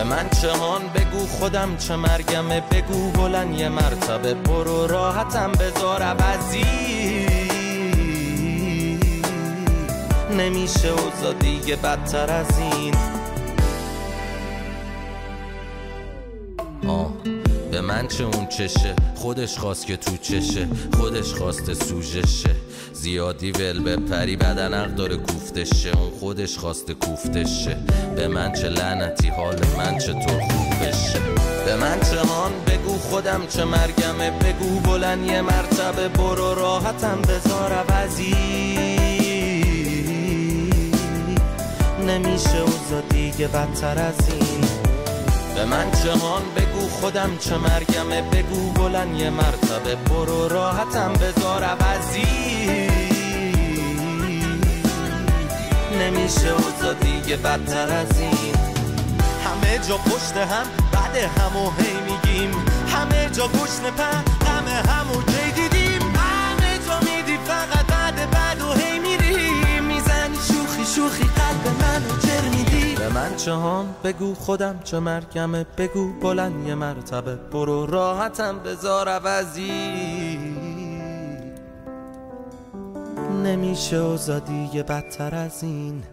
به من چهان بگو خودم چه مرگمه، بگو بلند یه مرتبه برو راحتم بذار عوضی. نمیشه اوضاع دیگه بدتر از این. به من چه اون چشه، خودش خواست که تو چشه، خودش خواسته سوژشه. زیادی ول بپری بدن حق داره کوفتشه، اون خودش خواسته کوفتشه. به من چه لعنتی حال من چطور خوب بشه. به من چه هان بگو خودم چه مرگمه، بگو بلند یه مرتبه برو راحتم بذار عوضی. نمیشه اوضاع دیگه بدتر از این. به من چهان بگو خودم چه مرگمه، بگو بلند یه مرتبه برو راحتم بذار عوضی. نمیشه اوضاع دیگه بدتر از این. همه جا پشت هم بعد همو هی میگیم، همه جا گشنه په همه همو کی دیدیم، همه جا میدی فقط بعد و هی میری میزنی شوخی قلب منو جر میدی. به من چهان بگو خودم چه مرگمه، بگو بلند یه مرتبه برو راحتم بذار عوضی. نمیشه اوضاع دیگه بدتر از این.